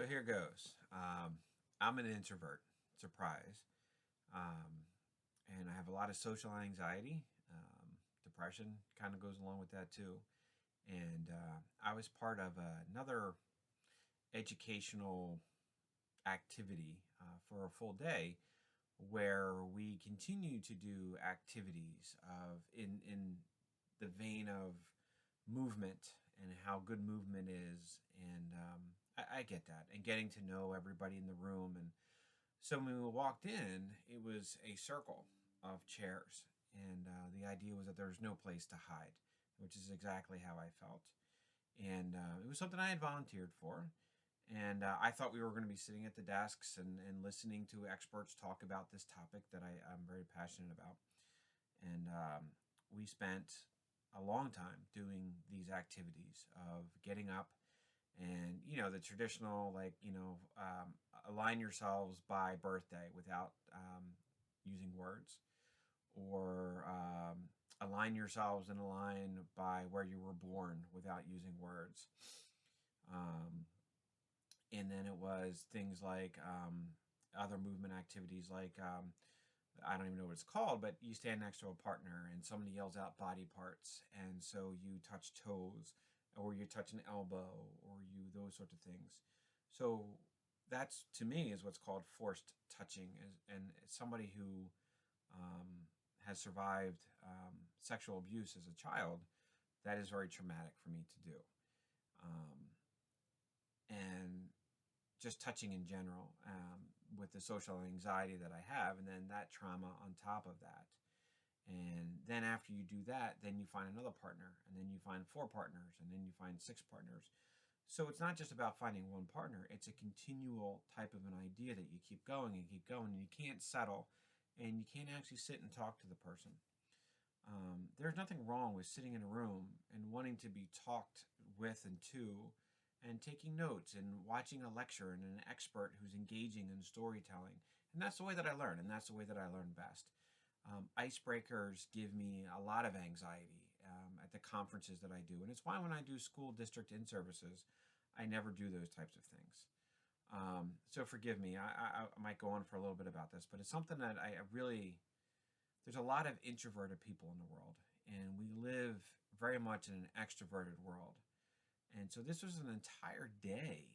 So here goes. I'm an introvert, surprise. Um, and I have a lot of social anxiety. Depression kind of goes along with that too. And I was part of another educational activity for a full day where we continue to do activities in the vein of movement and how good movement is. And I get that. And getting to know everybody in the room. And so when we walked in, it was a circle of chairs. And the idea was that there was no place to hide, which is exactly how I felt. And it was something I had volunteered for. And I thought we were going to be sitting at the desks and listening to experts talk about this topic that I'm very passionate about. And we spent a long time doing these activities of getting up and, the traditional, like, align yourselves by birthday without using words, or align yourselves in a line by where you were born without using words. Um, and then it was things like other movement activities like I don't even know what it's called, but you stand next to a partner and somebody yells out body parts, and so you touch toes, or you touch an elbow, or you those sorts of things. So that's, to me, is what's called forced touching, and somebody who has survived sexual abuse as a child, that is very traumatic for me to do. Um, and just touching in general, with the social anxiety that I have, and then that trauma on top of that. And then after you do that, then you find another partner, and then you find four partners, and then you find six partners. So it's not just about finding one partner, it's a continual type of an idea that you keep going and keep going, and you can't settle, and you can't actually sit and talk to the person. There's nothing wrong with sitting in a room and wanting to be talked with and to, and taking notes and watching a lecture and an expert who's engaging in storytelling. And that's the way that I learn, and that's the way that I learn best. Icebreakers give me a lot of anxiety at the conferences that I do. And it's why when I do school district in services, I never do those types of things. So forgive me, I might go on for a little bit about this, but it's something that I really, there's a lot of introverted people in the world, and we live very much in an extroverted world. And so this was an entire day.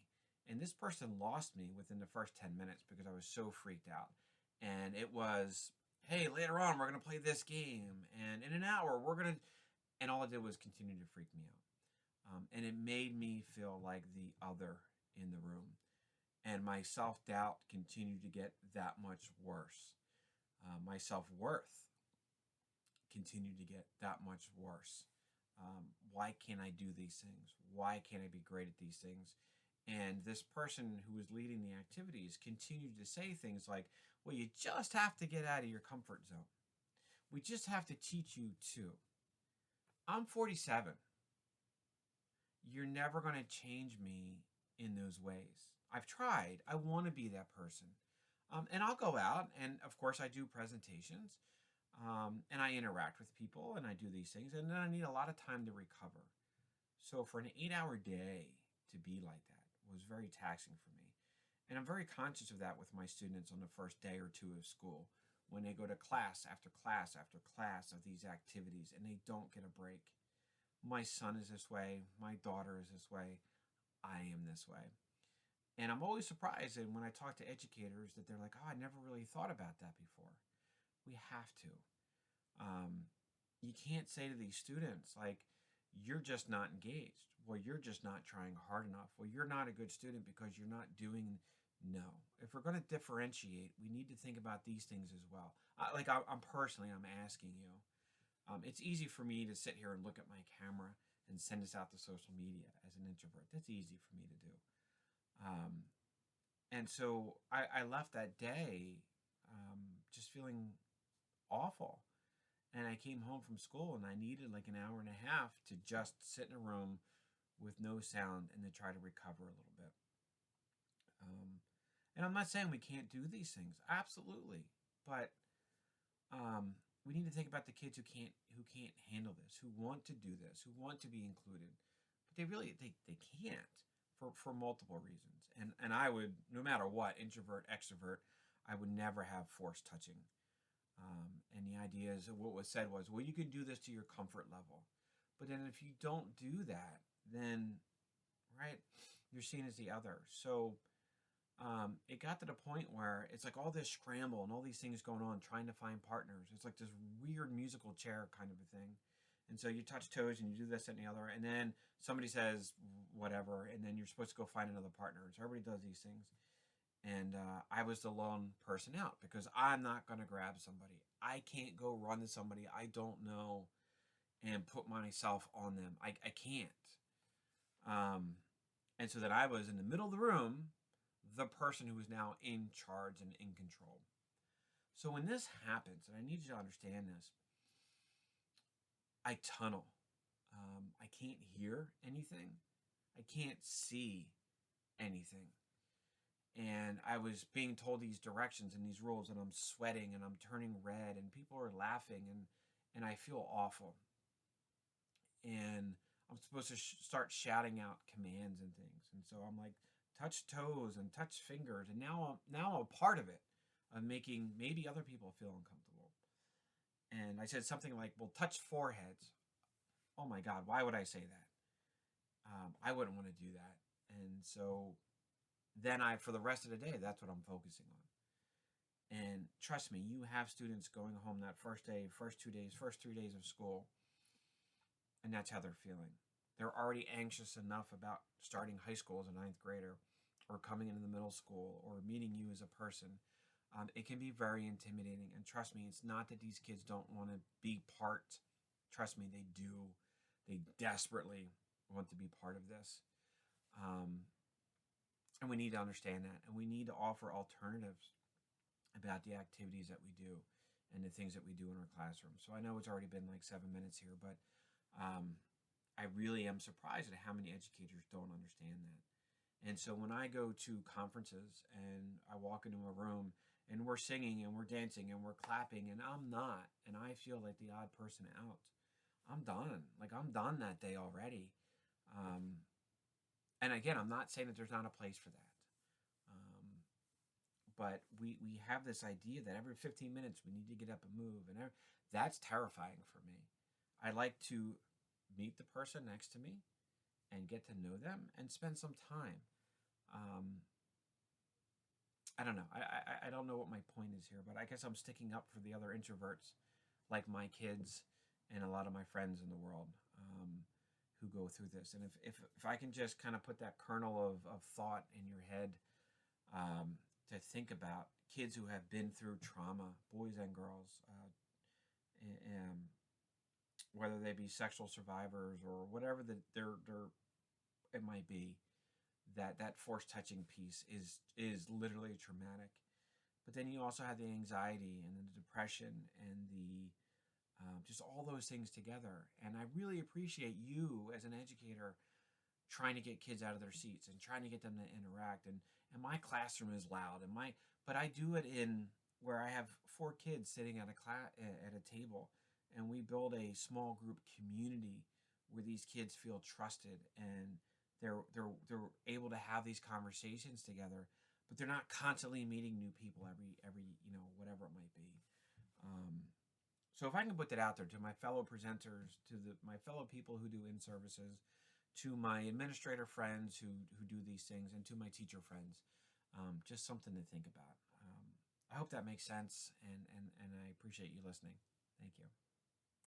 And this person lost me within the first 10 minutes because I was so freaked out. And it was, hey, later on, we're going to play this game. And in an hour, we're going to. And all it did was continue to freak me out. And it made me feel like the other in the room. And my self doubt continued to get that much worse. My self worth continued to get that much worse. Why can't I do these things? Why can't I be great at these things? And this person who was leading the activities continued to say things like, well, you just have to get out of your comfort zone. We just have to teach you to. I'm 47. You're never going to change me in those ways. I've tried. I want to be that person. And I'll go out, and of course, I do presentations, and I interact with people, and I do these things, and then I need a lot of time to recover. So for an 8-hour day to be like that was very taxing for me. And I'm very conscious of that with my students on the first day or two of school, when they go to class after class after class of these activities and they don't get a break. My son is this way. My daughter is this way. I am this way. And I'm always surprised when I talk to educators that they're like, oh, I never really thought about that before. We have to. You can't say to these students, like, you're just not engaged. Well, you're just not trying hard enough. Well, you're not a good student because you're not doing. No. If we're going to differentiate, we need to think about these things as well. I'm asking you. It's easy for me to sit here and look at my camera and send this out to social media as an introvert. That's easy for me to do. Um, and so I left that day just feeling awful. And I came home from school and I needed like an hour and a half to just sit in a room with no sound and to try to recover a little bit. Um, and I'm not saying we can't do these things, absolutely, but we need to think about the kids who can't handle this, who want to do this, who want to be included, but they can't. for multiple reasons. And I would, no matter what, introvert, extrovert, I would never have forced touching. And the idea is what was said was, well, you can do this to your comfort level. But then if you don't do that, then, right, you're seen as the other. So it got to the point where it's like all this scramble and all these things going on, trying to find partners. It's like this weird musical chair kind of a thing. And so you touch toes and you do this and the other, and then somebody says whatever, and then you're supposed to go find another partner. So everybody does these things. And I was the lone person out because I'm not going to grab somebody. I can't go run to somebody I don't know and put myself on them. I can't. And so that I was in the middle of the room, the person who is now in charge and in control. So when this happens, and I need you to understand this, I tunnel. I can't hear anything. I can't see anything. And I was being told these directions and these rules, and I'm sweating and I'm turning red, and people are laughing, and I feel awful. And I'm supposed to start shouting out commands and things. And so I'm like, touch toes and touch fingers. And now I'm a part of it, of making maybe other people feel uncomfortable. And I said something like, well, touch foreheads. Oh my God, why would I say that? I wouldn't want to do that. And so then for the rest of the day, that's what I'm focusing on. And trust me, you have students going home that first day, first 2 days, first 3 days of school, and that's how they're feeling. They're already anxious enough about starting high school as a ninth grader, or coming into the middle school, or meeting you as a person. It can be very intimidating. And trust me, it's not that these kids don't want to be part. Trust me, they do. They desperately want to be part of this. And we need to understand that. And we need to offer alternatives about the activities that we do and the things that we do in our classroom. So I know it's already been like 7 minutes here, but I really am surprised at how many educators don't understand that. And so when I go to conferences and I walk into a room and we're singing and we're dancing and we're clapping and I'm not, and I feel like the odd person out, I'm done. Like I'm done that day already. And again, I'm not saying that there's not a place for that. But we have this idea that every 15 minutes we need to get up and move. And that's terrifying for me. I like to meet the person next to me and get to know them and spend some time. I don't know. I don't know what my point is here, but I guess I'm sticking up for the other introverts, like my kids and a lot of my friends in the world who go through this. And if I can just kind of put that kernel of thought in your head to think about kids who have been through trauma, boys and girls, and whether they be sexual survivors or whatever it might be, that forced touching piece is literally traumatic. But then you also have the anxiety and the depression and the just all those things together. And I really appreciate you as an educator trying to get kids out of their seats and trying to get them to interact. And my classroom is loud, but I do it in where I have 4 kids sitting at a table, and we build a small group community where these kids feel trusted and they're able to have these conversations together, but they're not constantly meeting new people every whatever it might be. So if I can put that out there to my fellow presenters, to my fellow people who do in-services, to my administrator friends who do these things, and to my teacher friends, just something to think about. I hope that makes sense, and I appreciate you listening. Thank you.